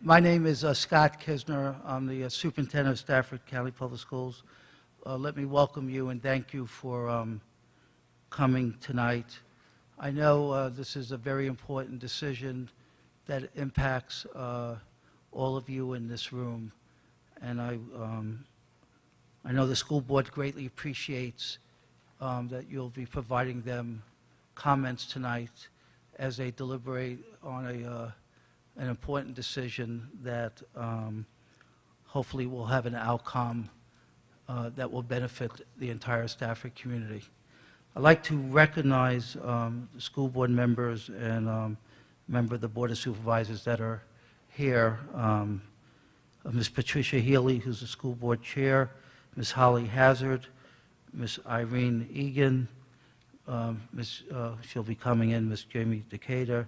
My name is Scott Kisner. I'm the superintendent of Stafford County Public Schools. Let me welcome you and thank you for coming tonight. I know this is a very important decision that impacts all of you in this room, and I know the school board greatly appreciates that you'll be providing them comments tonight as they deliberate on an important decision that hopefully will have an outcome that will benefit the entire Stafford community. I'd like to recognize the school board members and member of the Board of Supervisors that are here. Ms. Patricia Healy, who's the school board chair, Ms. Holly Hazard, Ms. Irene Egan, she'll be coming in, Ms. Jamie Decatur.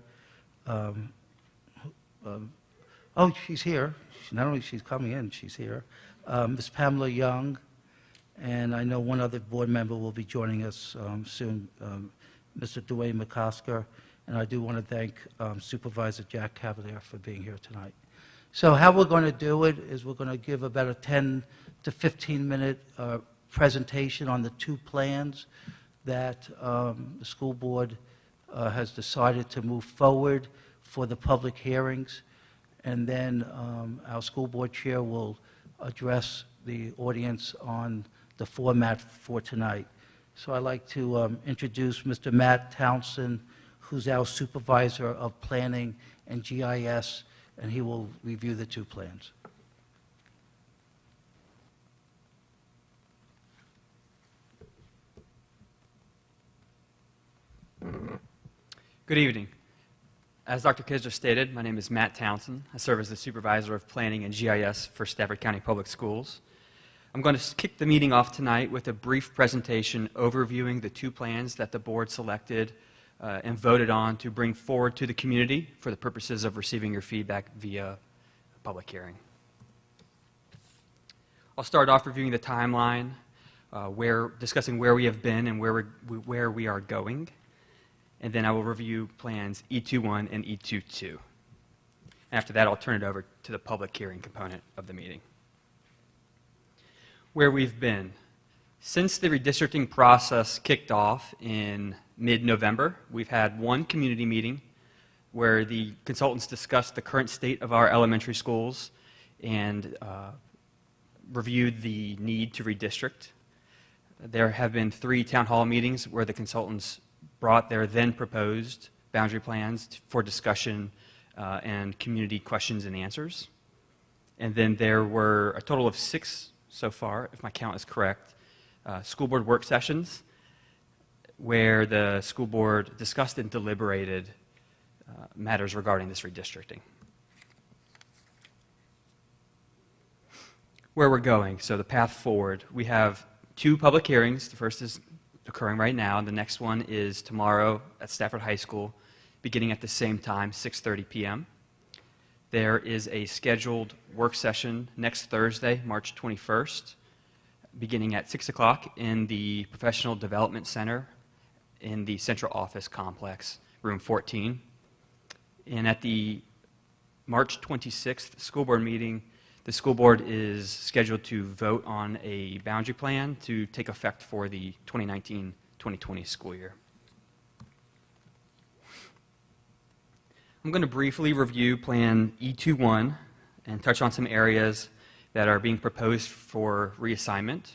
Oh, she's here. Not only she's coming in, she's here. Ms. Pamela Young, and I know one other board member will be joining us soon, Mr. Dwayne McCosker, and I do want to thank Supervisor Jack Cavalier for being here tonight. So how we're going to do it is we're going to give about a 10 to 15-minute presentation on the two plans that the school board has decided to move forward for the public hearings, and then our school board chair will address the audience on the format for tonight. So I'd like to introduce Mr. Matt Townsend, who's our supervisor of planning and GIS, and he will review the two plans. Good evening. As Dr. Kisner stated, my name is Matt Townsend. I serve as the supervisor of planning and GIS for Stafford County Public Schools. I'm going to kick the meeting off tonight with a brief presentation overviewing the two plans that the board selected and voted on to bring forward to the community for the purposes of receiving your feedback via public hearing. I'll start off reviewing the timeline, discussing where we have been and where we are going. And then I will review plans E21 and E22. After that, I'll turn it over to the public hearing component of the meeting. Where we've been. Since the redistricting process kicked off in mid-November, we've had one community meeting where the consultants discussed the current state of our elementary schools and reviewed the need to redistrict. There have been 3 town hall meetings where the consultants brought their then proposed boundary plans for discussion and community questions and answers. And then there were a total of 6 so far, if my count is correct, school board work sessions where the school board discussed and deliberated matters regarding this redistricting. Where we're going, so the path forward, we have 2 public hearings. The first is occurring right now, and the next one is tomorrow at Stafford High School, beginning at the same time, 6:30 p.m. There is a scheduled work session next Thursday, March 21st, beginning at 6 o'clock in the Professional Development Center in the Central Office Complex, room 14. And at the March 26th school board meeting, the school board is scheduled to vote on a boundary plan to take effect for the 2019-2020 school year. I'm going to briefly review Plan E21 and touch on some areas that are being proposed for reassignment.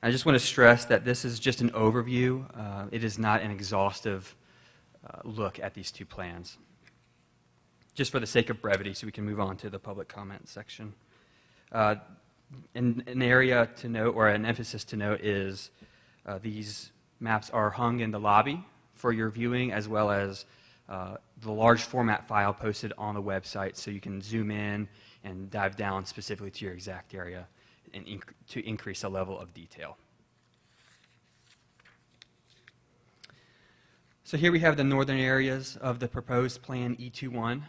I just want to stress that this is just an overview. It is not an exhaustive look at these two plans. Just for the sake of brevity, so we can move on to the public comment section. An area to note, or an emphasis to note, is these maps are hung in the lobby for your viewing, as well as the large format file posted on the website, so you can zoom in and dive down specifically to your exact area and to increase the level of detail. So here we have the northern areas of the proposed Plan E21.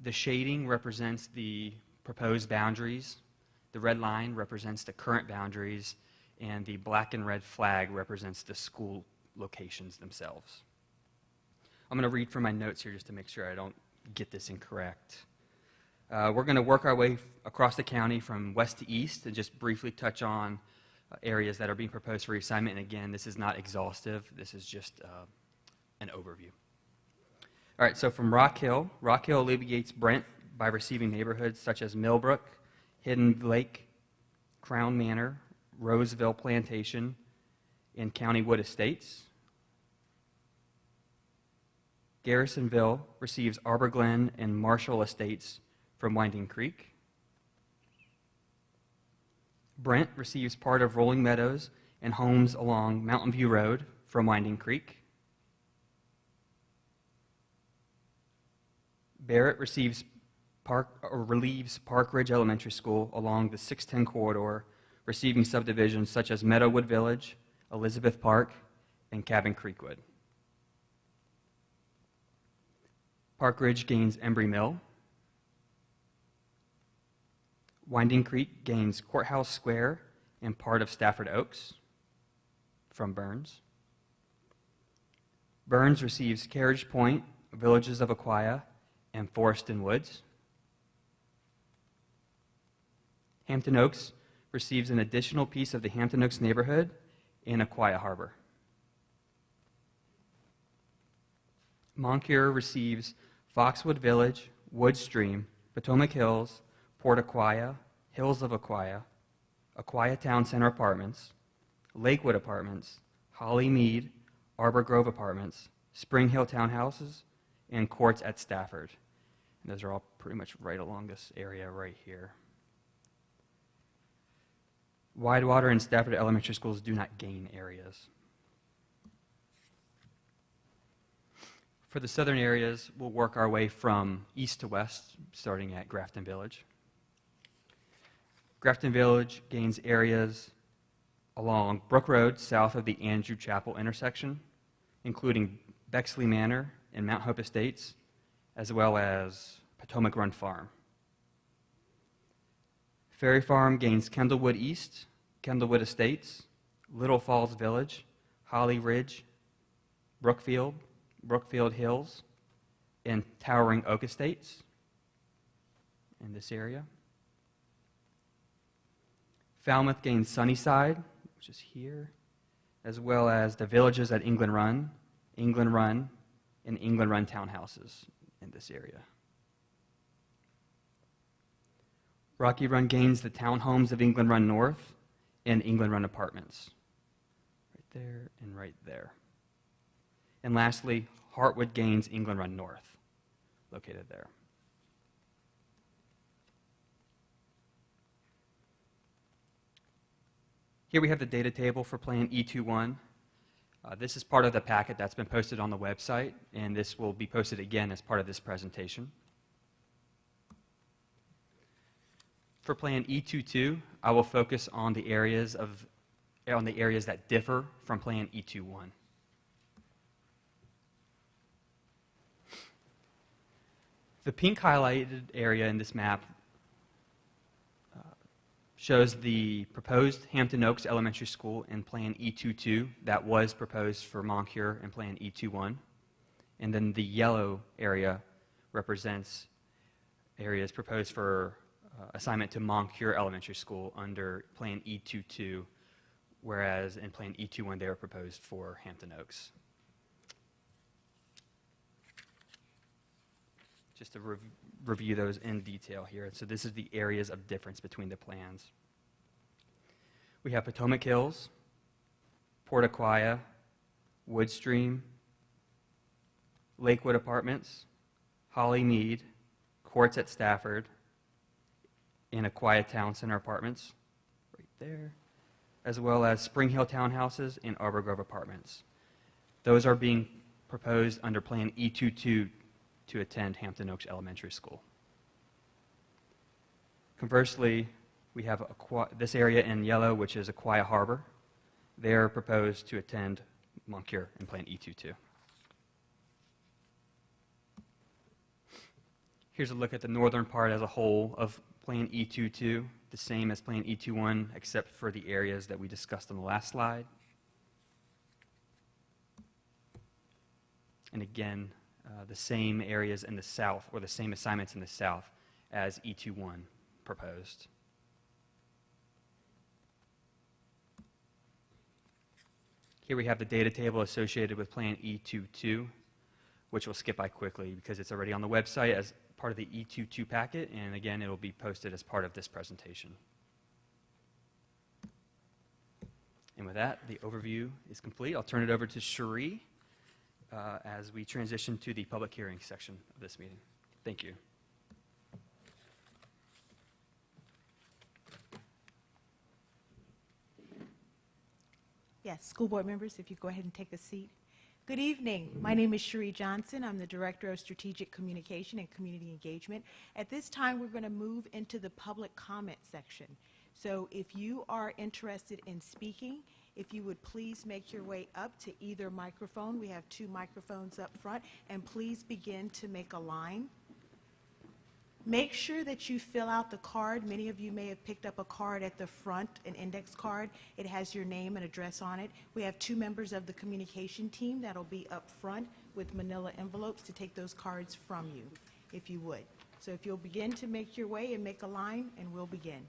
The shading represents the proposed boundaries. The red line represents the current boundaries, and the black and red flag represents the school locations themselves. I'm going to read from my notes here just to make sure I don't get this incorrect. We're going to work our way across the county from west to east and just briefly touch on areas that are being proposed for reassignment. And again, this is not exhaustive. This is just an overview. All right, so from Rock Hill alleviates Brent by receiving neighborhoods such as Millbrook, Hidden Lake, Crown Manor, Roseville Plantation, and County Wood Estates. Garrisonville receives Arbor Glen and Marshall Estates from Winding Creek. Brent receives part of Rolling Meadows and homes along Mountain View Road from Winding Creek. Barrett relieves Park Ridge Elementary School along the 610 corridor, receiving subdivisions such as Meadowwood Village, Elizabeth Park, and Cabin Creekwood. Park Ridge gains Embry Mill. Winding Creek gains Courthouse Square and part of Stafford Oaks from Burns. Burns receives Carriage Point, Villages of Aquia, and Forest and Woods. Hampton Oaks receives an additional piece of the Hampton Oaks neighborhood in Aquia Harbor. Moncure receives Foxwood Village, Wood Stream, Potomac Hills, Port Aquia, Hills of Aquia, Aquia Town Center Apartments, Lakewood Apartments, Holly Mead, Arbor Grove Apartments, Spring Hill Townhouses, and Courts at Stafford. And those are all pretty much right along this area right here. Widewater and Stafford Elementary Schools do not gain areas. For the southern areas, we'll work our way from east to west, starting at Grafton Village. Grafton Village gains areas along Brook Road, south of the Andrew Chapel intersection, including Bexley Manor and Mount Hope Estates, as well as Potomac Run Farm. Ferry Farm gains Kendallwood East, Kendallwood Estates, Little Falls Village, Holly Ridge, Brookfield Hills, and Towering Oak Estates in this area. Falmouth gains Sunnyside, which is here, as well as the villages at England Run, and England Run townhouses in this area. Rocky Run gains the townhomes of England Run North and England Run Apartments, right there and right there. And lastly, Hartwood gains England Run North, located there. Here we have the data table for Plan E21. This is part of the packet that's been posted on the website, and this will be posted again as part of this presentation. For Plan E22, I will focus on the areas that differ from Plan E21. The pink highlighted area in this map shows the proposed Hampton Oaks Elementary School in Plan E22 that was proposed for Moncure in Plan E21. And then the yellow area represents areas proposed for assignment to Moncure Elementary School under Plan E22, whereas in Plan E21 they were proposed for Hampton Oaks. Just to review those in detail here. So this is the areas of difference between the plans. We have Potomac Hills, Port Aquia, Woodstream, Lakewood Apartments, Holly Mead, Courts at Stafford, and Aquia Town Center Apartments, right there, as well as Spring Hill Townhouses and Arbor Grove Apartments. Those are being proposed under Plan E22 to attend Hampton Oaks Elementary School. Conversely, we have this area in yellow, which is Aquia Harbor. They are proposed to attend Moncure in Plan E22. Here's a look at the northern part as a whole of Plan E22, the same as Plan E21, except for the areas that we discussed on the last slide. And again, the same areas in the south, or the same assignments in the south as E21 proposed. Here we have the data table associated with Plan E22, which we'll skip by quickly because it's already on the website as part of the E22 packet, and again, it will be posted as part of this presentation. And with that, the overview is complete. I'll turn it over to Cherie as we transition to the public hearing section of this meeting. Thank you. Yes, school board members, if you go ahead and take a seat. Good evening. My name is Cherie Johnson. I'm the Director of Strategic Communication and Community Engagement. At this time, we're going to move into the public comment section. So if you are interested in speaking, if you would please make your way up to either microphone. We have 2 microphones up front, and please begin to make a line. Make sure that you fill out the card. Many of you may have picked up a card at the front, an index card. It has your name and address on it. We have 2 members of the communication team that'll be up front with manila envelopes to take those cards from you, if you would. So if you'll begin to make your way and make a line, and we'll begin.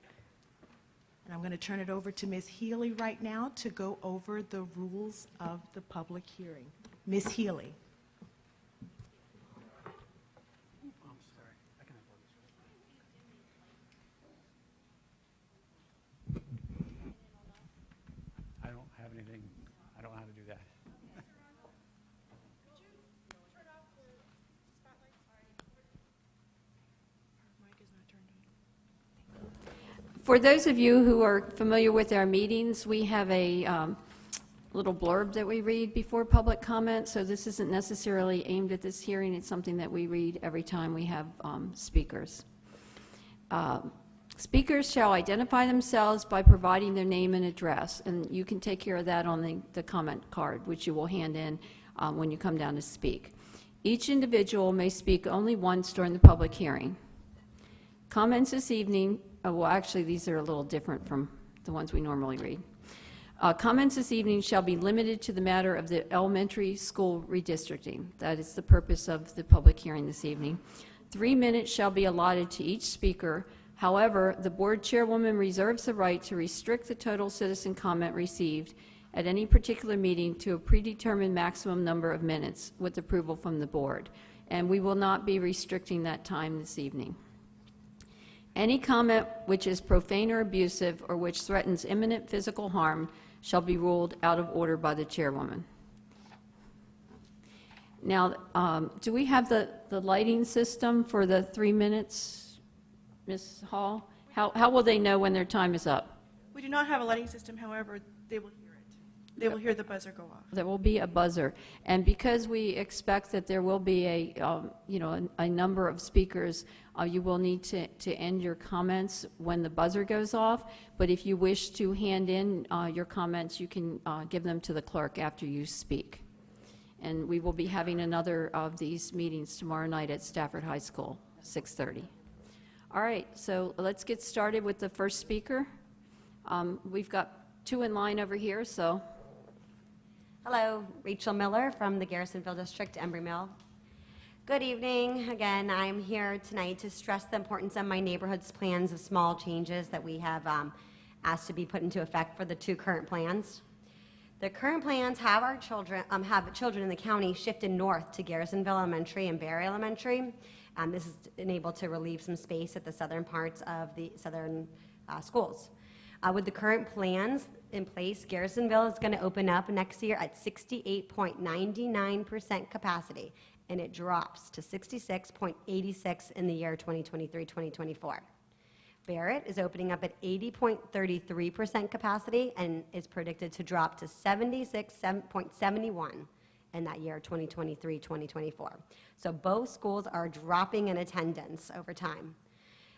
And I'm going to turn it over to Ms. Healy right now to go over the rules of the public hearing. Ms. Healy. I don't have anything, I don't know how to do that. For those of you who are familiar with our meetings, we have a little blurb that we read before public comment, so this isn't necessarily aimed at this hearing. It's something that we read every time we have speakers. Speakers shall identify themselves by providing their name and address, and you can take care of that on the comment card, which you will hand in when you come down to speak. Each individual may speak only once during the public hearing. Comments this evening, well, actually, these are a little different from the ones we normally read. Comments this evening shall be limited to the matter of the elementary school redistricting. That is the purpose of the public hearing this evening. 3 minutes shall be allotted to each speaker. However, the board chairwoman reserves the right to restrict the total citizen comment received at any particular meeting to a predetermined maximum number of minutes with approval from the board. And we will not be restricting that time this evening. Any comment which is profane or abusive or which threatens imminent physical harm shall be ruled out of order by the chairwoman. Now, do we have the lighting system for the 3 minutes, Ms. Hall? How will they know when their time is up? We do not have a lighting system, however, they will hear it. They will hear the buzzer go off. There will be a buzzer, and because we expect that there will be a number of speakers, you will need to end your comments when the buzzer goes off. But if you wish to hand in your comments, you can give them to the clerk after you speak. And we will be having another of these meetings tomorrow night at Stafford High School, 6:30. All right, so let's get started with the first speaker. We've got 2 in line over here, so. Hello, Rachel Miller from the Garrisonville District, Embry Mill. Good evening. Again, I'm here tonight to stress the importance of my neighborhood's plans of small changes that we have asked to be put into effect for the 2 current plans. The current plans have our children, children in the county shifted north to Garrisonville Elementary and Barry Elementary. This is enabled to relieve some space at the southern parts of the southern schools. With the current plans in place, Garrisonville is going to open up next year at 68.99% capacity, and it drops to 66.86 in the year 2023-2024. Barrett is opening up at 80.33% capacity and is predicted to drop to 76.71 in that year 2023-2024. So both schools are dropping in attendance over time.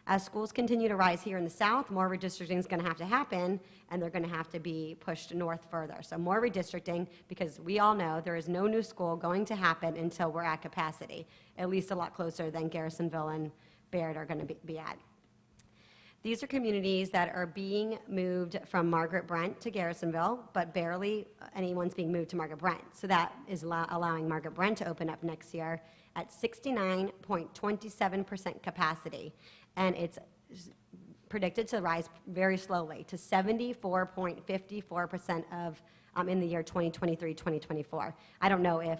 As schools continue to rise here in the south, more redistricting is going to have to happen, and they're going to have to be pushed north further. So more redistricting, because we all know there is no new school going to happen until we're at capacity, at least a lot closer than Garrisonville and Baird are going to be at. These are communities that are being moved from Margaret Brent to Garrisonville, but barely anyone's being moved to Margaret Brent. So that is allowing Margaret Brent to open up next year, at 69.27% capacity, and it's predicted to rise very slowly to 74.54% of in the year 2023-2024. I don't know if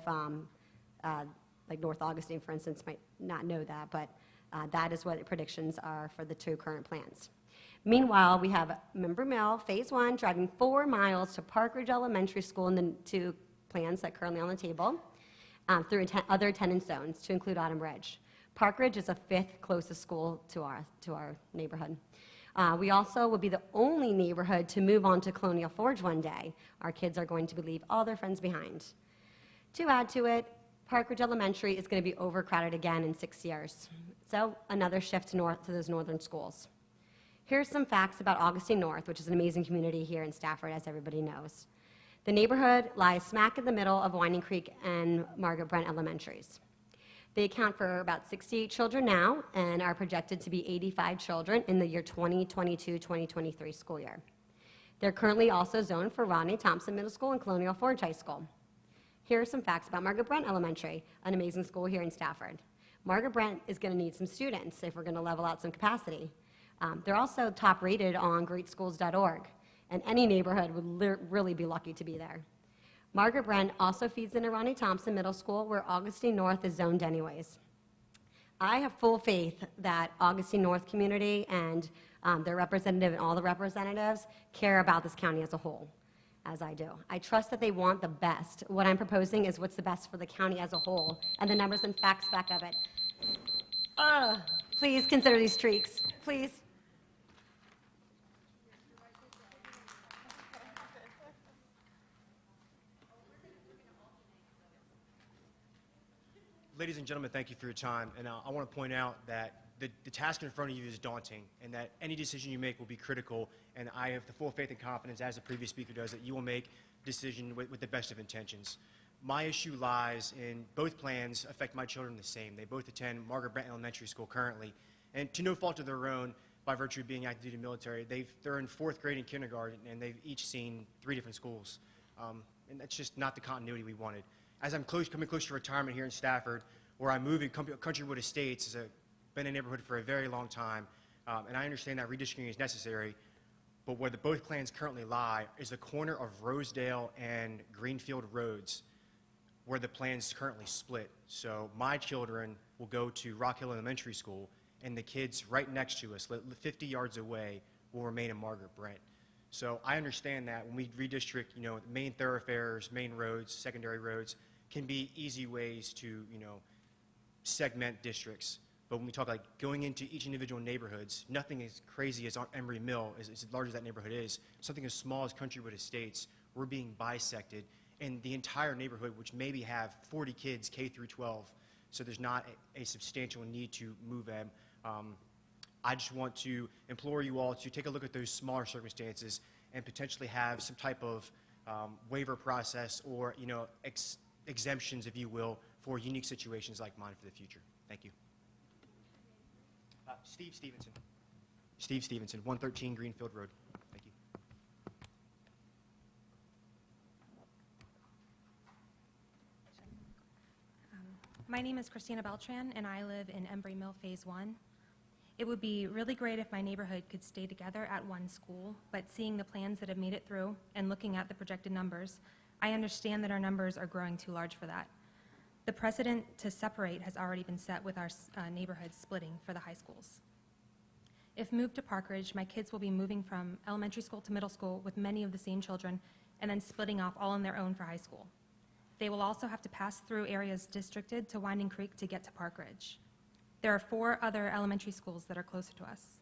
like North Augustine, for instance, might not know that, but that is what the predictions are for the two current plans. Meanwhile, we have Embry Mill Phase 1 driving 4 miles to Park Ridge Elementary School in the two plans that are currently on the table through other attendance zones to include Autumn Ridge. Park Ridge is the 5th closest school to our neighborhood. We also will be the only neighborhood to move on to Colonial Forge one day. Our kids are going to leave all their friends behind. To add to it, Park Ridge Elementary is going to be overcrowded again in 6 years. So another shift north to those northern schools. Here's some facts about Augustine North, which is an amazing community here in Stafford, as everybody knows. The neighborhood lies smack in the middle of Winding Creek and Margaret Brent Elementaries. They account for about 68 children now and are projected to be 85 children in the year 2022-2023 school year. They're currently also zoned for Rodney Thompson Middle School and Colonial Forge High School. Here are some facts about Margaret Brent Elementary, an amazing school here in Stafford. Margaret Brent is going to need some students if we're going to level out some capacity. They're also top rated on greatschools.org, and any neighborhood would really be lucky to be there. Margaret Brent also feeds into Rodney Thompson Middle School, where Augustine North is zoned anyways. I have full faith that Augustine North community and their representative and all the representatives care about this county as a whole, as I do. I trust that they want the best. What I'm proposing is what's the best for the county as a whole, and the numbers and facts back of it. Please consider these tweaks, please. Ladies and gentlemen, thank you for your time. And I want to point out that the task in front of you is daunting, and that any decision you make will be critical. And I have the full faith and confidence, as the previous speaker does, that you will make a decision with the best of intentions. My issue lies in both plans affect my children the same. They both attend Margaret Brent Elementary School currently. And to no fault of their own, by virtue of being active duty military, they're in 4th grade and kindergarten, and they've each seen 3 different schools. And that's just not the continuity we wanted. As I'm coming close to retirement here in Stafford, where I'm moving, Countrywood Estates has been a neighborhood for a very long time, and I understand that redistricting is necessary, but where both plans currently lie is the corner of Rosedale and Greenfield Roads, where the plans currently split. So my children will go to Rock Hill Elementary School, and the kids right next to us, 50 yards away, will remain in Margaret Brent. So I understand that when we redistrict, main thoroughfares, main roads, secondary roads, can be easy ways to, segment districts. But when we talk like going into each individual neighborhoods, nothing as crazy as Embry Mill, as large as that neighborhood is, something as small as Countrywood Estates, we're being bisected. And the entire neighborhood, which maybe have 40 kids K through 12, so there's not a substantial need to move them. I just want to implore you all to take a look at those smaller circumstances and potentially have some type of waiver process or exemptions, if you will, for unique situations like mine for the future. Thank you. Steve Stevenson. Steve Stevenson, 113 Greenfield Road. Thank you. My name is Christina Beltran, and I live in Embry Mill Phase 1. It would be really great if my neighborhood could stay together at one school, but seeing the plans that have made it through and looking at the projected numbers, I understand that our numbers are growing too large for that. The precedent to separate has already been set with our neighborhood splitting for the high schools. If moved to Park Ridge, my kids will be moving from elementary school to middle school with many of the same children and then splitting off all on their own for high school. They will also have to pass through areas districted to Winding Creek to get to Park Ridge. There are 4 other elementary schools that are closer to us.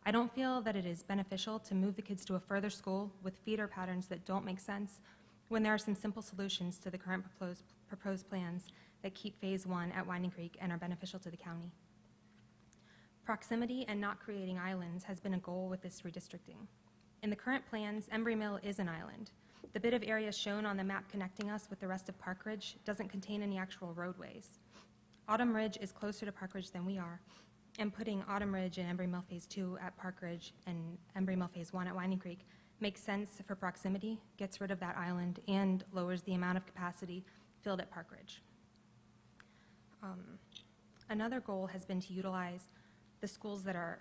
I don't feel that it is beneficial to move the kids to a further school with feeder patterns that don't make sense when there are some simple solutions to the current proposed plans that keep Phase 1 at Winding Creek and are beneficial to the county. Proximity and not creating islands has been a goal with this redistricting. In the current plans, Embry Mill is an island. The bit of area shown on the map connecting us with the rest of Park Ridge doesn't contain any actual roadways. Autumn Ridge is closer to Park Ridge than we are, and putting Autumn Ridge and Embry Mill Phase 2 at Park Ridge and Embry Mill Phase 1 at Winding Creek makes sense for proximity, gets rid of that island, and lowers the amount of capacity filled at Park Ridge. Another goal has been to utilize the schools that are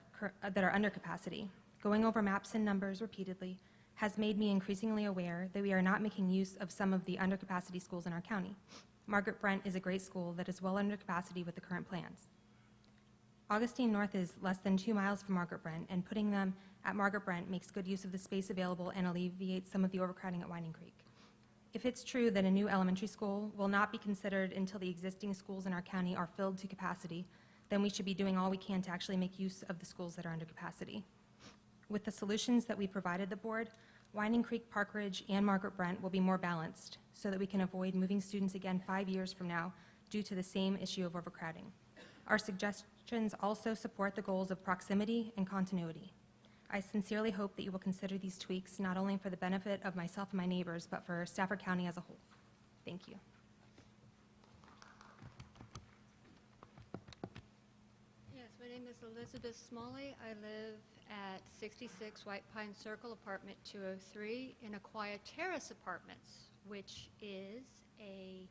under capacity. Going over maps and numbers repeatedly has made me increasingly aware that we are not making use of some of the under capacity schools in our county. Margaret Brent is a great school that is well under capacity with the current plans. Augustine North is less than 2 miles from Margaret Brent, and putting them at Margaret Brent makes good use of the space available and alleviates some of the overcrowding at Winding Creek. If it's true that a new elementary school will not be considered until the existing schools in our county are filled to capacity, then we should be doing all we can to actually make use of the schools that are under capacity. With the solutions that we provided the board, Winding Creek, Park Ridge, and Margaret Brent will be more balanced so that we can avoid moving students again 5 years from now due to the same issue of overcrowding. Our suggestions also support the goals of proximity and continuity. I sincerely hope that you will consider these tweaks not only for the benefit of myself and my neighbors, but for Stafford County as a whole. Thank you. Yes, my name is Elizabeth Smalley. I live at 66 White Pine Circle, apartment 203, in Aquia Terrace Apartments, which is a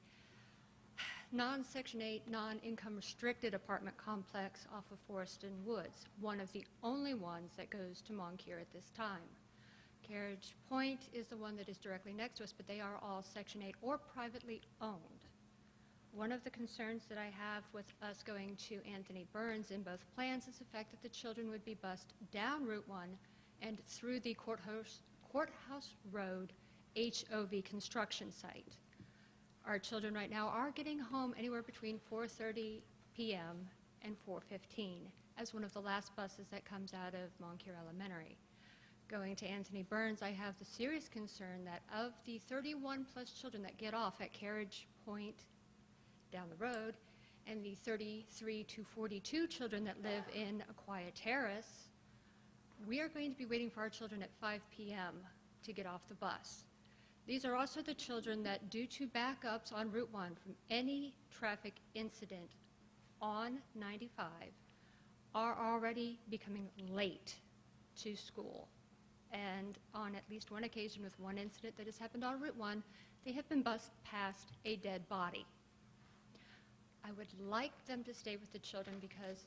non-Section 8, non-income restricted apartment complex off of Forest and Woods, one of the only ones that goes to Moncure at this time. Carriage Point is the one that is directly next to us, but they are all Section 8 or privately owned. One of the concerns that I have with us going to Anthony Burns in both plans is the fact that the children would be bused down Route 1 and through the Courthouse Road HOV construction site. Our children right now are getting home anywhere between 4:30 p.m. and 4:15 as one of the last buses that comes out of Moncure Elementary. Going to Anthony Burns, I have the serious concern that of the 31 plus children that get off at Carriage Point down the road and the 33 to 42 children that live in Aquia Terrace, we are going to be waiting for our children at 5 p.m. to get off the bus. These are also the children that, due to backups on Route 1 from any traffic incident on 95, are already becoming late to school. And on at least one occasion with one incident that has happened on Route 1, they have been bused past a dead body. I would like them to stay with the children because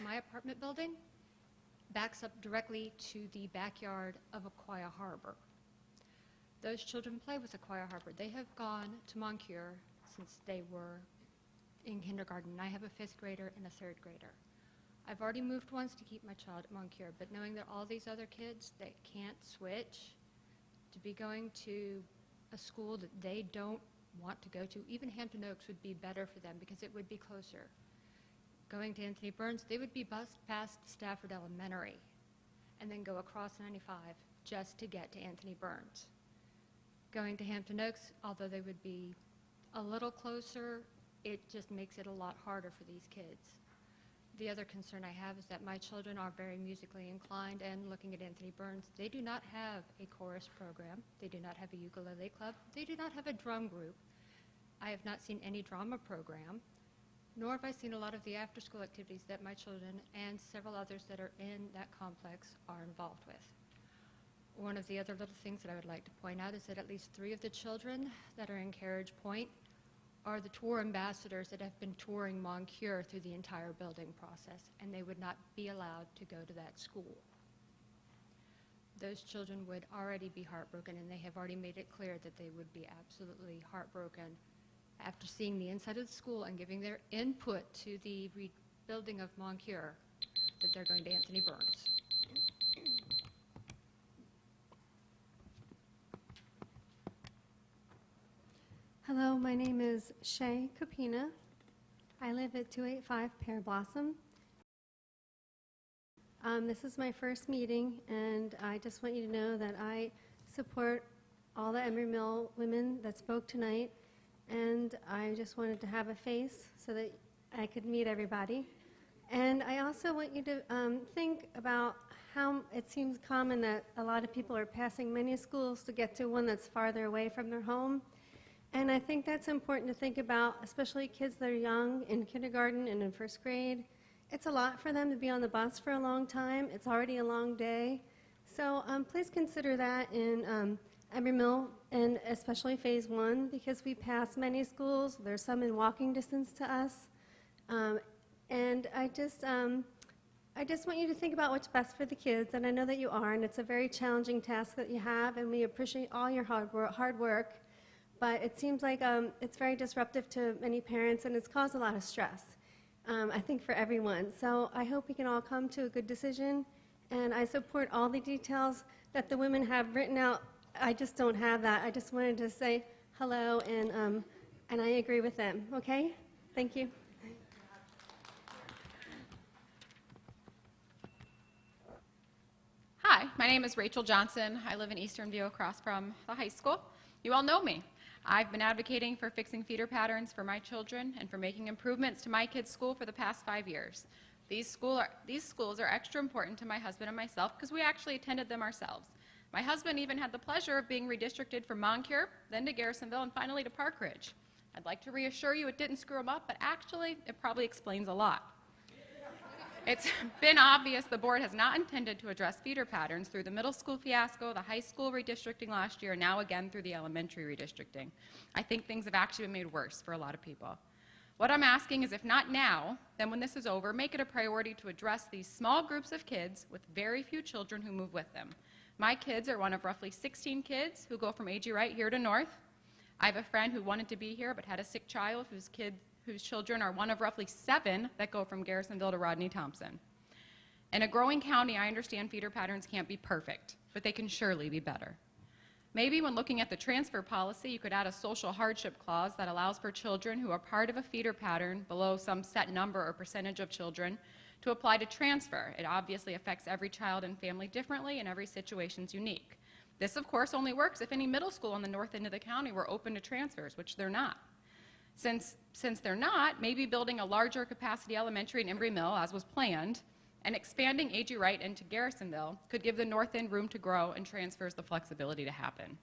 my apartment building backs up directly to the backyard of Aquia Harbor. Those children play with Aquia Harbor. They have gone to Moncure since they were in kindergarten. I have a 5th grader and a 3rd grader. I've already moved once to keep my child at Moncure, but knowing that all these other kids that can't switch to be going to a school that they don't want to go to, even Hampton Oaks would be better for them because it would be closer. Going to Anthony Burns, they would be bused past Stafford Elementary and then go across 95 just to get to Anthony Burns. Going to Hampton Oaks, although they would be a little closer, it just makes it a lot harder for these kids. The other concern I have is that my children are very musically inclined, and looking at Anthony Burns, they do not have a chorus program, they do not have a ukulele club, they do not have a drum group. I have not seen any drama program, nor have I seen a lot of the after-school activities that my children and several others that are in that complex are involved with. One of the other little things that I would like to point out is that at least 3 of the children that are in Carriage Point are the tour ambassadors that have been touring Moncure through the entire building process, and they would not be allowed to go to that school. Those children would already be heartbroken, and they have already made it clear that they would be absolutely heartbroken after seeing the inside of the school and giving their input to the rebuilding of Moncure, that they're going to Anthony Burns. Hello, my name is Shay Capina. I live at 285 Pear Blossom. This is my first meeting, and I just want you to know that I support all the Embry Mill women that spoke tonight, and I just wanted to have a face so that I could meet everybody. And I also want you to think about how it seems common that a lot of people are passing many schools to get to one that's farther away from their home. And I think that's important to think about, especially kids that are young in kindergarten and in 1st grade. It's a lot for them to be on the bus for a long time. It's already a long day. So please consider that in Embry Mill, and especially Phase 1, because we pass many schools. There's some in walking distance to us. And I just want you to think about what's best for the kids, and I know that you are, and it's a very challenging task that you have, and we appreciate all your hard work. But it seems like it's very disruptive to many parents, and it's caused a lot of stress, I think, for everyone. So I hope we can all come to a good decision, and I support all the details that the women have written out. I just don't have that. I just wanted to say hello, and I agree with them, okay? Thank you. Hi, my name is Rachel Johnson. I live in Eastern View across from the high school. You all know me. I've been advocating for fixing feeder patterns for my children and for making improvements to my kids' school for the past 5 years. These schools are extra important to my husband and myself because we actually attended them ourselves. My husband even had the pleasure of being redistricted from Moncure, then to Garrisonville, and finally to Park Ridge. I'd like to reassure you it didn't screw him up, but actually it probably explains a lot. It's been obvious the board has not intended to address feeder patterns through the middle school fiasco, the high school redistricting last year, and now again through the elementary redistricting. I think things have actually been made worse for a lot of people. What I'm asking is, if not now, then when this is over, make it a priority to address these small groups of kids with very few children who move with them. My kids are one of roughly 16 kids who go from A.G. Wright here to North. I have a friend who wanted to be here but had a sick child whose children are one of roughly 7 that go from Garrisonville to Rodney Thompson. In a growing county, I understand feeder patterns can't be perfect, but they can surely be better. Maybe when looking at the transfer policy, you could add a social hardship clause that allows for children who are part of a feeder pattern below some set number or percentage of children to apply to transfer. It obviously affects every child and family differently, and every situation is unique. This, of course, only works if any middle school on the north end of the county were open to transfers, which they're not. Since they're not, maybe building a larger capacity elementary in Embry Mill, as was planned, and expanding A.G. Wright into Garrisonville could give the north end room to grow and transfers the flexibility to happen.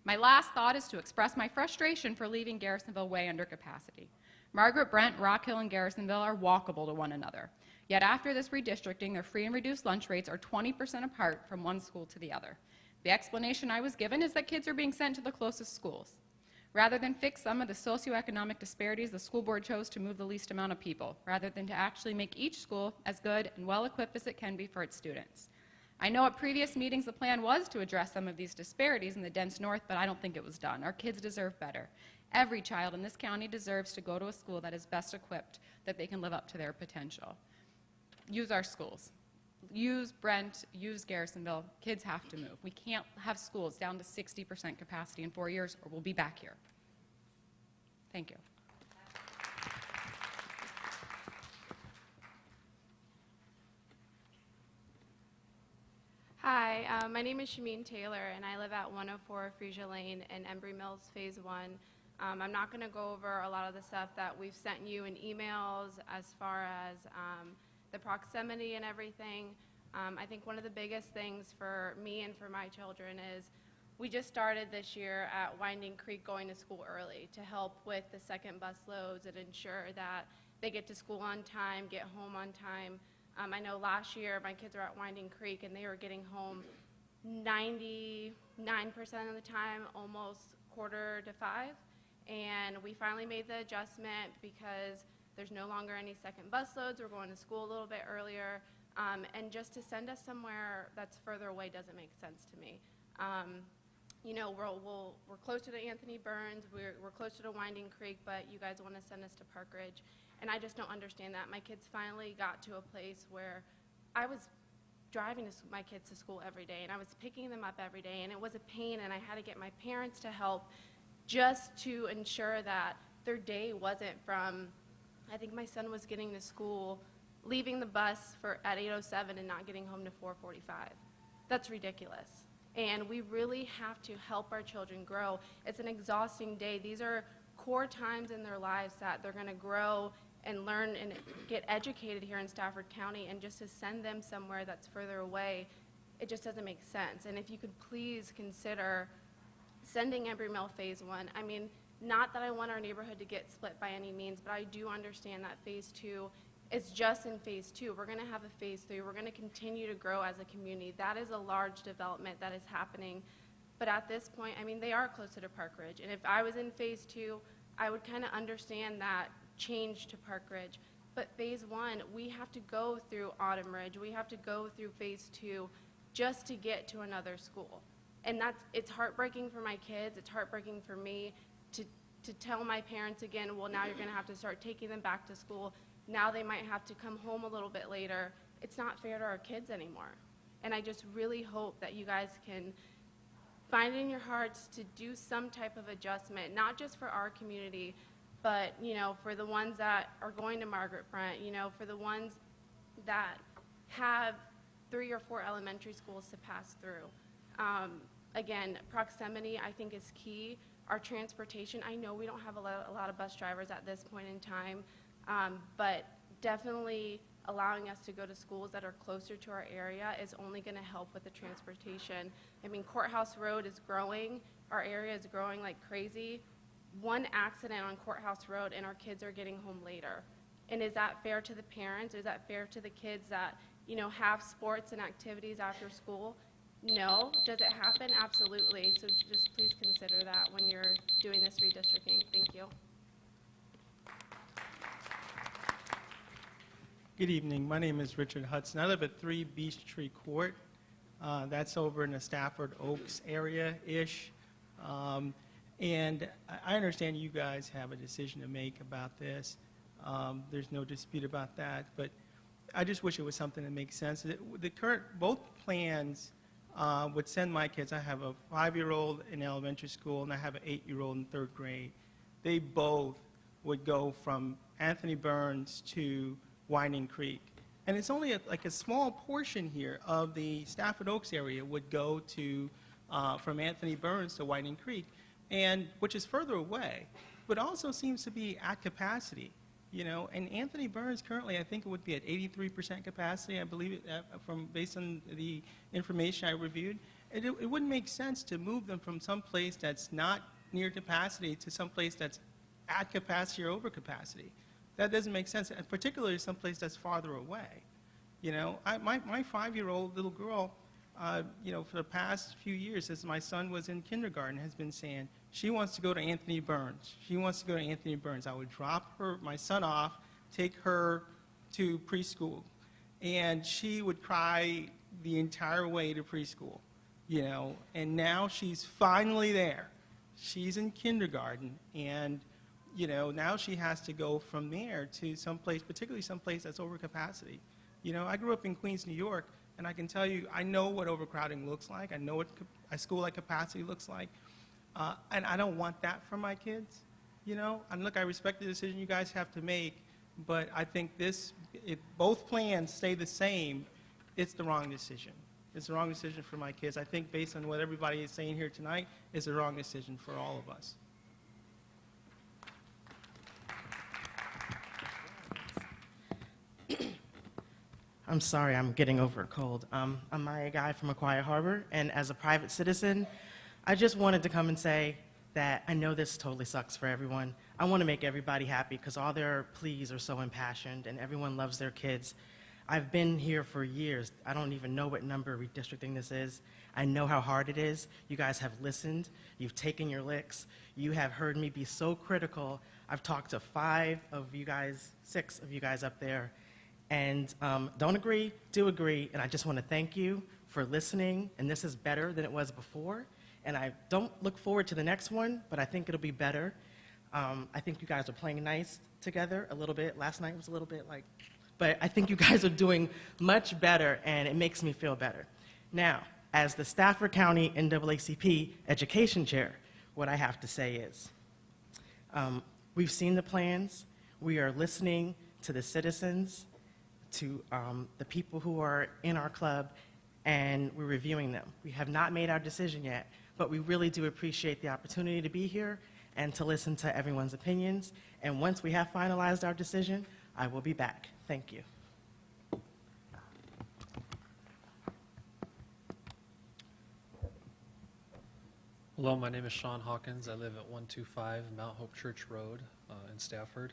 My last thought is to express my frustration for leaving Garrisonville way under capacity. Margaret Brent, Rock Hill, and Garrisonville are walkable to one another. Yet after this redistricting, their free and reduced lunch rates are 20% apart from one school to the other. The explanation I was given is that kids are being sent to the closest schools. Rather than fix some of the socioeconomic disparities, the school board chose to move the least amount of people, rather than to actually make each school as good and well-equipped as it can be for its students. I know at previous meetings the plan was to address some of these disparities in the dense north, but I don't think it was done. Our kids deserve better. Every child in this county deserves to go to a school that is best equipped, that they can live up to their potential. Use our schools. Use Brent, use Garrisonville. Kids have to move. We can't have schools down to 60% capacity in 4 years, or we'll be back here. Thank you. Hi, my name is Shameen Taylor, and I live at 104 Freesia Lane in Embry Mills Phase 1. I'm not going to go over a lot of the stuff that we've sent you in emails as far as the proximity and everything. I think one of the biggest things for me and for my children is we just started this year at Winding Creek going to school early to help with the second bus loads and ensure that they get to school on time, get home on time. I know last year my kids were at Winding Creek and they were getting home 99% of the time, almost 4:45. And we finally made the adjustment because there's no longer any second bus loads. We're going to school a little bit earlier. And just to send us somewhere that's further away doesn't make sense to me. You know, we're closer to Anthony Burns, we're closer to Winding Creek, but you guys want to send us to Park Ridge. And I just don't understand that. My kids finally got to a place where I was driving my kids to school every day, and I was picking them up every day, and it was a pain, and I had to get my parents to help just to ensure that their day wasn't from, I think my son was getting to school, leaving the bus at 8:07 and not getting home to 4:45. That's ridiculous. And we really have to help our children grow. It's an exhausting day. These are core times in their lives that they're going to grow and learn and get educated here in Stafford County, and just to send them somewhere that's further away, it just doesn't make sense. And if you could please consider sending Embry Mill Phase 1. I mean, not that I want our neighborhood to get split by any means, but I do understand that Phase 2 is just in Phase 2. We're going to have a Phase 3. We're going to continue to grow as a community. That is a large development that is happening But at this point, I mean, they are closer to Park Ridge. And if I was in Phase 2, I would kind of understand that change to Park Ridge. But Phase 1, we have to go through Autumn Ridge. We have to go through Phase 2 just to get to another school. And it's heartbreaking for my kids. It's heartbreaking for me to tell my parents again, well, now you're going to have to start taking them back to school. Now they might have to come home a little bit later. It's not fair to our kids anymore. And I just really hope that you guys can find in your hearts to do some type of adjustment, not just for our community, but, you know, for the ones that are going to Margaret Brent, you know, for the ones that have 3 or 4 elementary schools to pass through. Again, proximity, I think, is key. Our transportation, I know we don't have a lot of bus drivers at this point in time, but definitely allowing us to go to schools that are closer to our area is only going to help with the transportation. I mean, Courthouse Road is growing. Our area is growing like crazy. One accident on Courthouse Road and our kids are getting home later. And is that fair to the parents? Is that fair to the kids that, you know, have sports and activities after school? No. Does it happen? Absolutely. So just please consider that when you're doing this redistricting. Thank you. Good evening. My name is Richard Hudson. I live at 3 Beech Tree Court. That's over in the Stafford Oaks area-ish. And I understand you guys have a decision to make about this. There's no dispute about that. But I just wish it was something that makes sense. Both plans would send my kids. I have a 5-year-old in elementary school, and I have an 8-year-old in 3rd grade. They both would go from Anthony Burns to Winding Creek. And it's only like a small portion here of the Stafford Oaks area would go to from Anthony Burns to Winding Creek, and which is further away, but also seems to be at capacity. You know, and Anthony Burns currently, I think it would be at 83% capacity. I believe it based on the information I reviewed. It wouldn't make sense to move them from some place that's not near capacity to some place that's at capacity or over capacity. That doesn't make sense, and particularly someplace that's farther away. You know, my 5-year-old little girl, you know, for the past few years, as my son was in kindergarten, has been saying she wants to go to Anthony Burns. She wants to go to Anthony Burns. I would drop my son off, take her to preschool, and she would cry the entire way to preschool. You know, and now she's finally there. She's in kindergarten, and you know, now she has to go from there to someplace, particularly someplace that's over capacity. You know, I grew up in Queens, New York, and I can tell you, I know what overcrowding looks like. I know what a school like capacity looks like. And I don't want that for my kids, you know. And look, I respect the decision you guys have to make, but I think if both plans stay the same, it's the wrong decision. It's the wrong decision for my kids. I think based on what everybody is saying here tonight, it's the wrong decision for all of us. I'm sorry, I'm getting over a cold. I'm Maya Guy from Aquia Harbor, and as a private citizen, I just wanted to come and say that I know this totally sucks for everyone. I want to make everybody happy because all their pleas are so impassioned and everyone loves their kids. I've been here for years. I don't even know what number redistricting this is. I know how hard it is. You guys have listened. You've taken your licks. You have heard me be so critical. I've talked to 6 of you guys up there. And don't agree, do agree, and I just want to thank you for listening, and this is better than it was before, and I don't look forward to the next one, but I think it'll be better. I think you guys are playing nice together a little bit. Last night was a little bit like, but I think you guys are doing much better, and it makes me feel better. Now, as the Stafford County NAACP Education Chair, what I have to say is, we've seen the plans, we are listening to the citizens, to the people who are in our club, and we're reviewing them. We have not made our decision yet, but we really do appreciate the opportunity to be here and to listen to everyone's opinions. And once we have finalized our decision, I will be back. Thank you. Hello, my name is Sean Hawkins. I live at 125 Mount Hope Church Road in Stafford.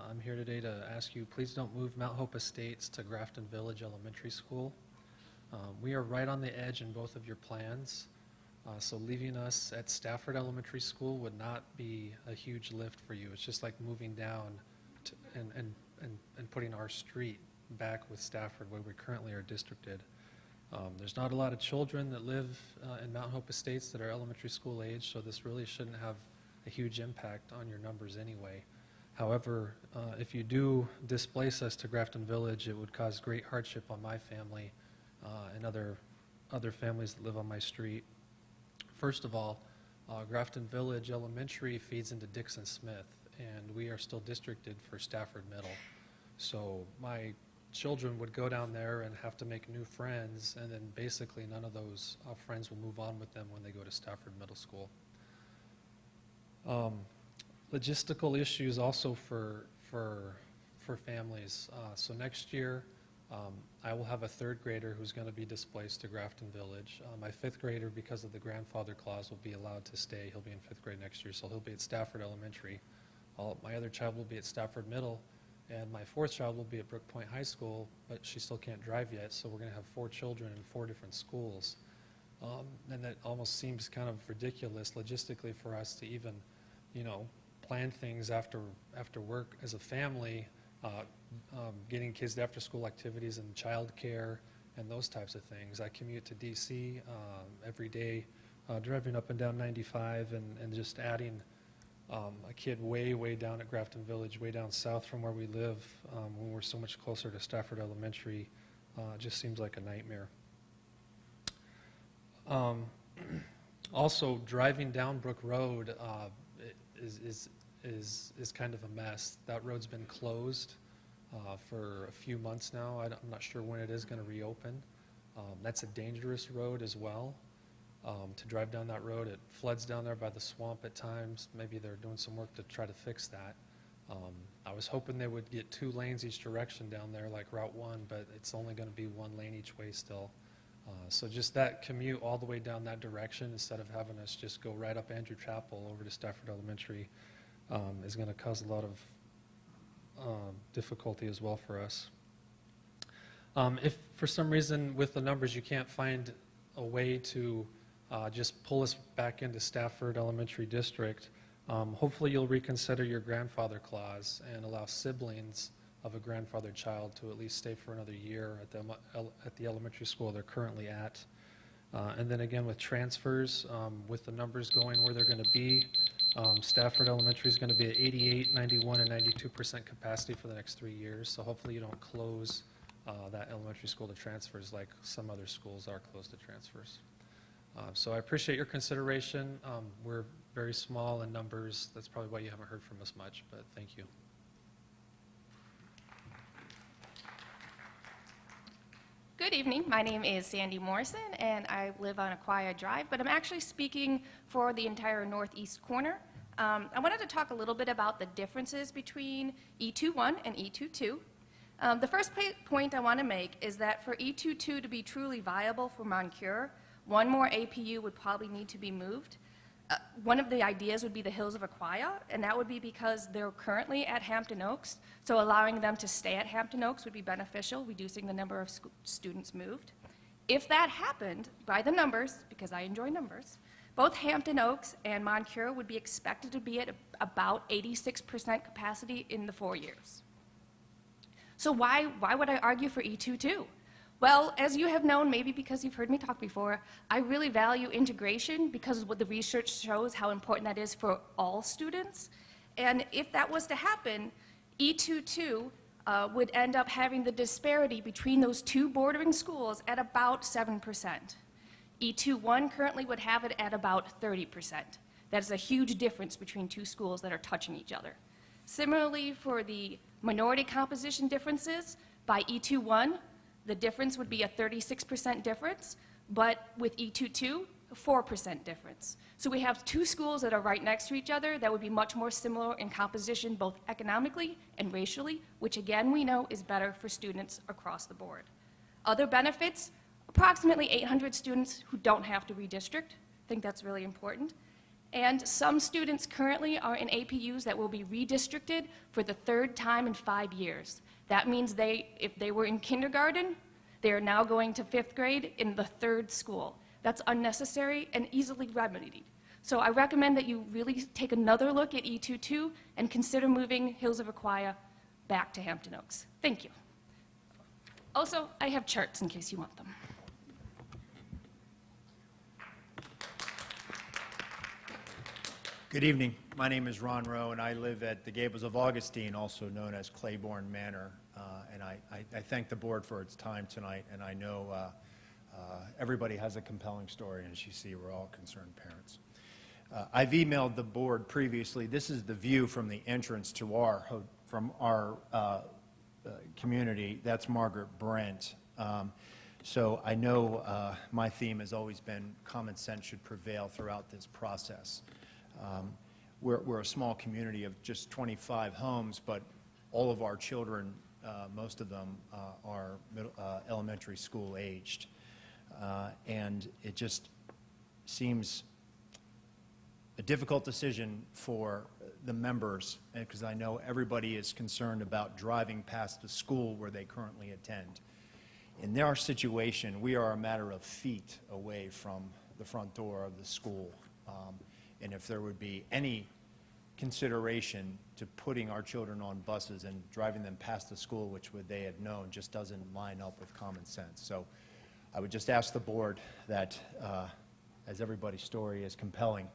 I'm here today to ask you, please don't move Mount Hope Estates to Grafton Village Elementary School. We are right on the edge in both of your plans. So leaving us at Stafford Elementary School would not be a huge lift for you. It's just like moving down and putting our street back with Stafford where we currently are districted. There's not a lot of children that live in Mount Hope Estates that are elementary school age, so this really shouldn't have a huge impact on your numbers anyway. However, if you do displace us to Grafton Village, it would cause great hardship on my family and other families that live on my street. First of all, Grafton Village Elementary feeds into Dixon Smith, and we are still districted for Stafford Middle. So my children would go down there and have to make new friends, and then basically none of those friends will move on with them when they go to Stafford Middle School. Logistical issues also for families. So next year, I will have a third grader who's going to be displaced to Grafton Village. My fifth grader, because of the grandfather clause, will be allowed to stay. He'll be in fifth grade next year, so he'll be at Stafford Elementary. My other child will be at Stafford Middle, and my fourth child will be at Brook Point High School, but she still can't drive yet, so we're going to have 4 children in 4 different schools. And that almost seems kind of ridiculous logistically for us to even, plan things after work as a family, getting kids to after-school activities and childcare and those types of things. I commute to D.C. Every day, driving up and down 95 and just adding a kid way down at Grafton Village, way down south from where we live, when we're so much closer to Stafford Elementary, just seems like a nightmare. Also, driving down Brook Road is kind of a mess. That road's been closed for a few months now. I'm not sure when it is going to reopen. That's a dangerous road as well. To drive down that road, it floods down there by the swamp at times. Maybe they're doing some work to try to fix that. I was hoping they would get 2 lanes each direction down there like Route 1, but it's only going to be 1 lane each way still. So just that commute all the way down that direction instead of having us just go right up Andrew Chapel over to Stafford Elementary is going to cause a lot of difficulty as well for us. If for some reason with the numbers you can't find a way to just pull us back into Stafford Elementary District, hopefully you'll reconsider your grandfather clause and allow siblings of a grandfathered child to at least stay for another year at the elementary school they're currently at. And then again with transfers, with the numbers going where they're going to be, Stafford Elementary is going to be at 88, 91, and 92% capacity for the next 3 years. So hopefully you don't close that elementary school to transfers like some other schools are closed to transfers. So I appreciate your consideration. We're very small in numbers. That's probably why you haven't heard from us much, but thank you. Good evening. My name is Sandy Morrison, and I live on Aquia Drive, but I'm actually speaking for the entire northeast corner. I wanted to talk a little bit about the differences between E21 and E22. The first point I want to make is that for E22 to be truly viable for Moncure, 1 more APU would probably need to be moved. One of the ideas would be the Hills of Aquia, and that would be because they're currently at Hampton Oaks, so allowing them to stay at Hampton Oaks would be beneficial, reducing the number of students moved. If that happened, by the numbers, because I enjoy numbers, both Hampton Oaks and Moncure would be expected to be at about 86% capacity in the 4 years. So why would I argue for E22? Well, as you have known, maybe because you've heard me talk before, I really value integration because what the research shows how important that is for all students. And if that was to happen, E22 would end up having the disparity between those 2 bordering schools at about 7%. E21 currently would have it at about 30%. That is a huge difference between 2 schools that are touching each other. Similarly, for the minority composition differences, by E21, the difference would be a 36% difference, but with E22, a 4% difference. So we have 2 schools that are right next to each other that would be much more similar in composition, both economically and racially, which again we know is better for students across the board. Other benefits, approximately 800 students who don't have to redistrict. I think that's really important. And some students currently are in APUs that will be redistricted for the 3rd time in 5 years. That means if they were in kindergarten, they are now going to 5th grade in the 3rd school. that's unnecessary and easily remedied. So I recommend that you really take another look at E22 and consider moving Hills of Aquia back to Hampton Oaks. Thank you. Also, I have charts in case you want them. Good evening. My name is Ron Rowe, and I live at the Gables of Augustine, also known as Claiborne Manor. And I thank the board for its time tonight, and I know everybody has a compelling story, and as you see, we're all concerned parents. I've emailed the board previously. This is the view from the entrance to our community. That's Margaret Brent. So I know my theme has always been common sense should prevail throughout this process. We're a small community of just 25 homes, but all of our children, most of them, are elementary school aged. And it just seems a difficult decision for the members, because I know everybody is concerned about driving past the school where they currently attend. In their situation, we are a matter of feet away from the front door of the school. And if there would be any consideration to putting our children on buses and driving them past the school, which would they had known, just doesn't line up with common sense. So I would just ask the board that, as everybody's story is compelling,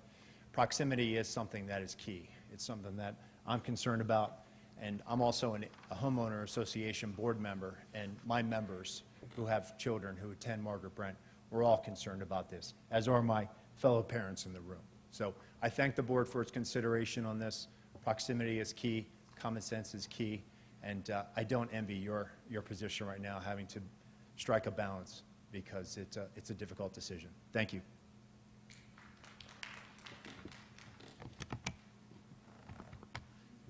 proximity is something that is key. It's something that I'm concerned about, and I'm also a homeowner association board member, and my members who have children who attend Margaret Brent, we're all concerned about this, as are my fellow parents in the room. So I thank the board for its consideration on this. Proximity is key, common sense is key, and I don't envy your position right now, having to strike a balance, because it's a difficult decision. Thank you.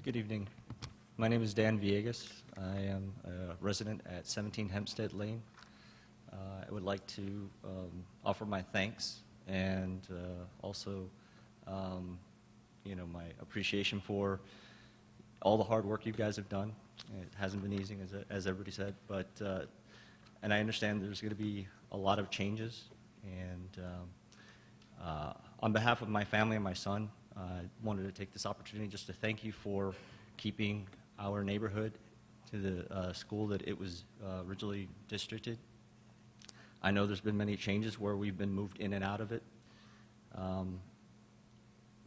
Good evening. My name is Dan Villegas. I am a resident at 17 Hempstead Lane. I would like to offer my thanks and also my appreciation for all the hard work you guys have done. It hasn't been easy, as everybody said, but and I understand there's going to be a lot of changes. And on behalf of my family and my son, I wanted to take this opportunity just to thank you for keeping our neighborhood to the school that it was originally districted. I know there's been many changes where we've been moved in and out of it.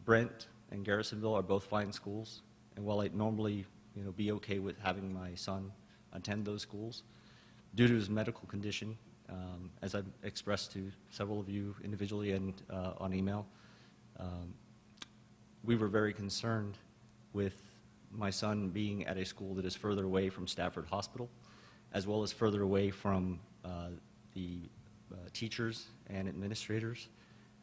Brent and Garrisonville are both fine schools, and while I'd normally be okay with having my son attend those schools, due to his medical condition, as I've expressed to several of you individually and on email, we were very concerned with my son being at a school that is further away from Stafford Hospital, as well as further away from the teachers and administrators,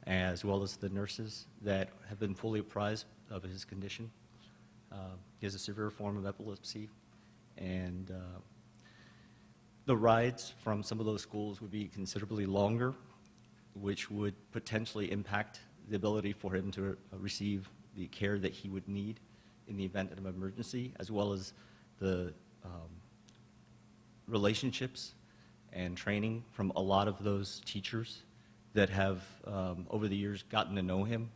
as well as the nurses that have been fully apprised of his condition. He has a severe form of epilepsy, and the rides from some of those schools would be considerably longer, which would potentially impact the ability for him to receive the care that he would need in the event of an emergency, as well as the relationships and training from a lot of those teachers that have, over the years, gotten to know him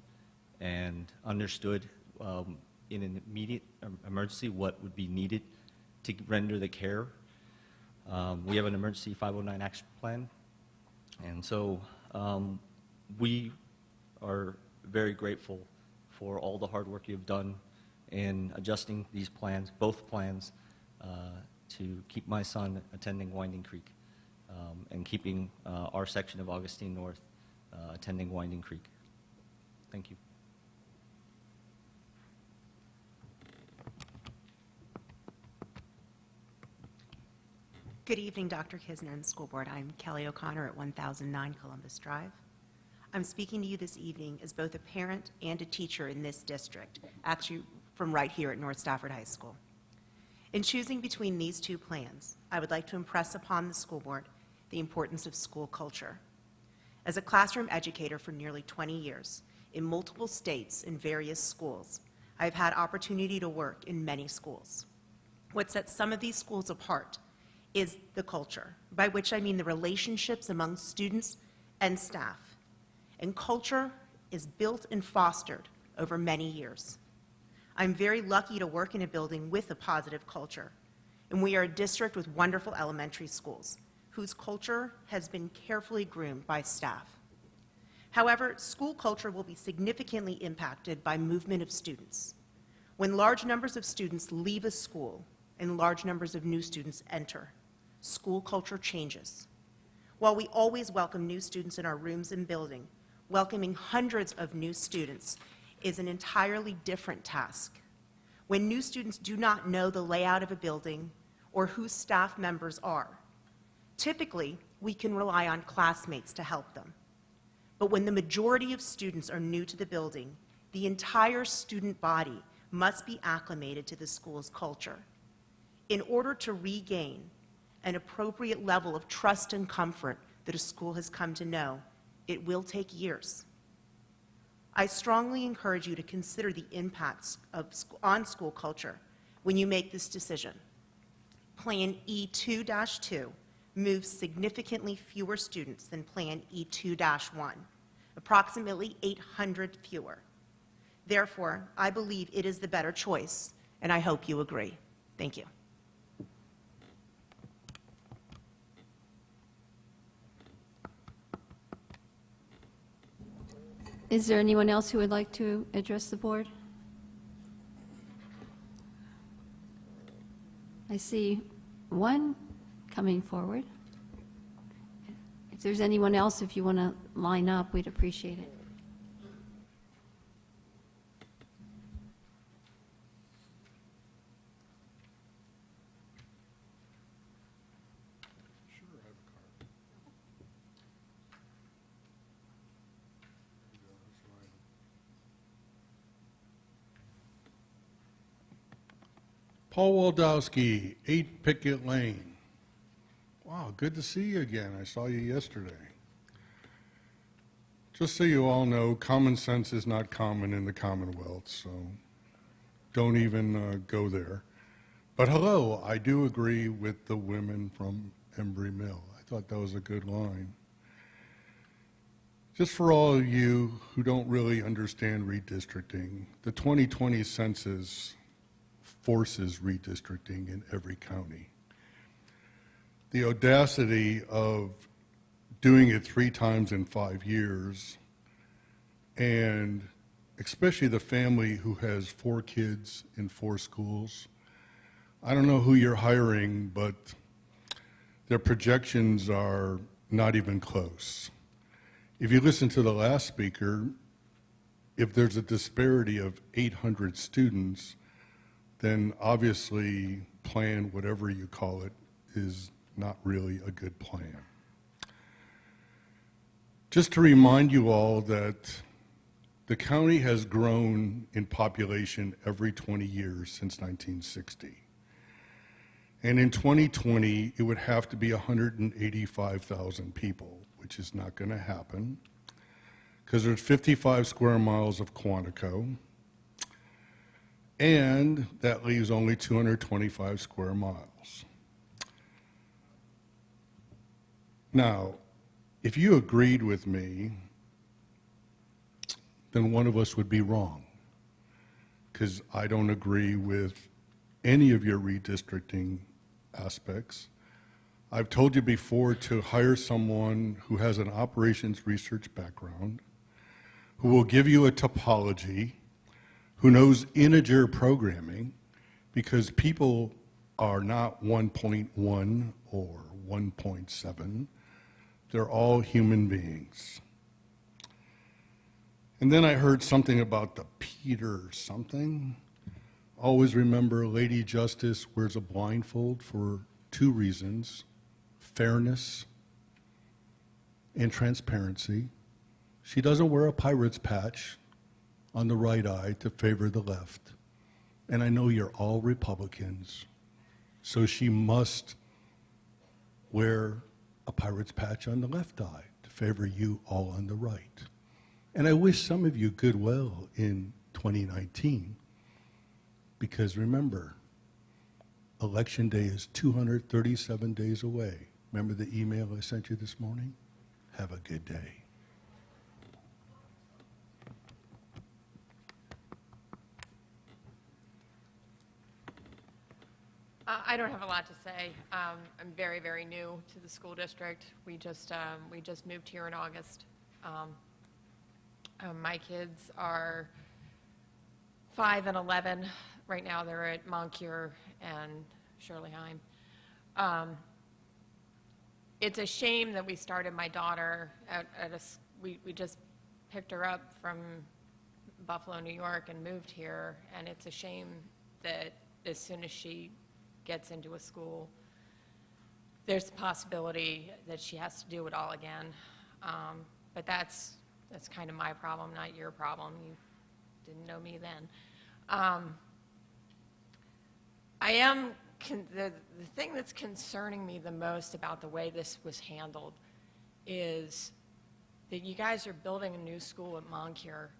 and understood in an immediate emergency what would be needed to render the care. We have an emergency 509 action plan, and so we are very grateful for all the hard work you've done in adjusting these plans, both plans, to keep my son attending Winding Creek and keeping our section of Augustine North attending Winding Creek. Thank you. Good evening, Dr. Kisner and School Board. I'm Kelly O'Connor at 1009 Columbus Drive. I'm speaking to you this evening as both a parent and a teacher in this district, actually from right here at North Stafford High School. In choosing between these two plans, I would like to impress upon the school board the importance of school culture. As a classroom educator for nearly 20 years in multiple states in various schools, I've had opportunity to work in many schools. What sets some of these schools apart is the culture, by which I mean the relationships among students and staff and culture is built and fostered over many years. I'm very lucky to work in a building with a positive culture, and we are a district with wonderful elementary schools whose culture has been carefully groomed by staff. However, school culture will be significantly impacted by movement of students. When large numbers of students leave a school and large numbers of new students enter, school culture changes. While we always welcome new students in our rooms and building, welcoming hundreds of new students is an entirely different task. When new students do not know the layout of a building or who staff members are, typically we can rely on classmates to help them. But when the majority of students are new to the building, the entire student body must be acclimated to the school's culture. In order to regain an appropriate level of trust and comfort that a school has come to know, it will take years. I strongly encourage you to consider the impacts on school culture when you make this decision. Plan E2-2 moves significantly fewer students than Plan E2-1, approximately 800 fewer. Therefore, I believe it is the better choice, and I hope you agree. Thank you. Is there anyone else who would like to address the board? I see one coming forward. If there's anyone else, if you want to line up, we'd appreciate it. Paul Waldowski, 8 Pickett Lane. Wow, good to see you again. I saw you yesterday. Just so you all know, common sense is not common in the Commonwealth, so don't even go there. But hello, I do agree with the women from Embry Mill. I thought that was a good line. Just for all of you who don't really understand redistricting, the 2020 census forces redistricting in every county. The audacity of doing it 3 times in 5 years, and especially the family who has 4 kids in 4 schools. I don't know who you're hiring, but their projections are not even close. If you listen to the last speaker, if there's a disparity of 800 students, then obviously plan, whatever you call it, is not really a good plan. Just to remind you all that the county has grown in population every 20 years since 1960. And in 2020, it would have to be 185,000 people, which is not going to happen because there's 55 square miles of Quantico, and that leaves only 225 square miles. Now, if you agreed with me, then one of us would be wrong, because I don't agree with any of your redistricting aspects. I've told you before to hire someone who has an operations research background, who will give you a topology, who knows integer programming, because people are not 1.1 or 1.7. They're all human beings. And then I heard something about the Peter something. Always remember Lady Justice wears a blindfold for 2 reasons: fairness and transparency. She doesn't wear a pirate's patch on the right eye to favor the left. And I know you're all Republicans, so she must wear a pirate's patch on the left eye to favor you all on the right. And I wish some of you goodwill in 2019, because remember, Election Day is 237 days away. Remember the email I sent you this morning? Have a good day. I don't have a lot to say. I'm very, very new to the school district. We just moved here in August. My kids are 5 and 11. Right now they're at Moncure and Shirleyheim. It's a shame that we started my daughter we just picked her up from Buffalo, New York and moved here, and it's a shame that as soon as she gets into a school, there's the possibility that she has to do it all again. But that's kind of my problem, not your problem. You didn't know me then. The thing that's concerning me the most about the way this was handled is that you guys are building a new school at Moncure,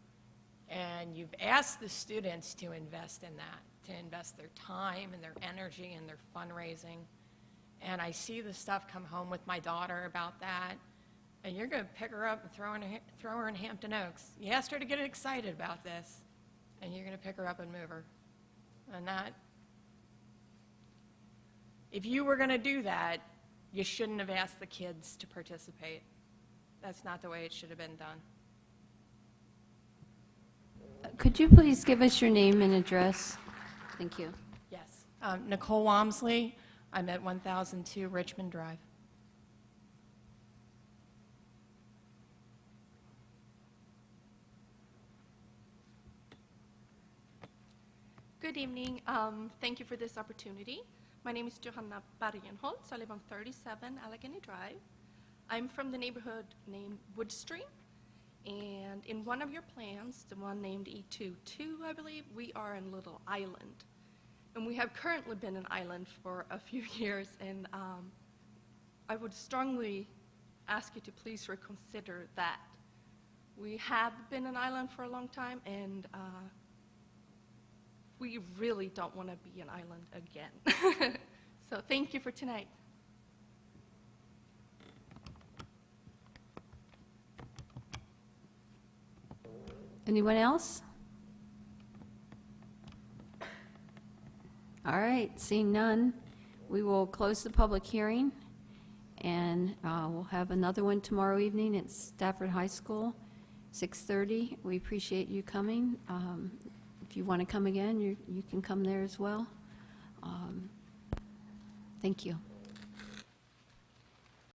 and you've asked the students to invest in that, to invest their time and their energy and their fundraising. And I see the stuff come home with my daughter about that, and you're going to pick her up and throw her in Hampton Oaks. You asked her to get excited about this, and you're going to pick her up and move her. And that, if you were going to do that, you shouldn't have asked the kids to participate. That's not the way it should have been done. Could you please give us your name and address? Thank you. Yes. Nicole Walmsley. I'm at 1002 Richmond Drive. Good evening. Thank you for this opportunity. My name is Johanna Bargenholtz. I live on 37 Allegheny Drive. I'm from the neighborhood named Woodstream. And in one of your plans, the one named E22, I believe, we are in Little Island. And we have currently been an island for a few years, and I would strongly ask you to please reconsider that. We have been an island for a long time, and we really don't want to be an island again. So thank you for tonight. Anyone else? All right, seeing none, we will close the public hearing, and we'll have another one tomorrow evening at Stafford High School, 6:30. We appreciate you coming. If you want to come again, you can come there as well. Thank you.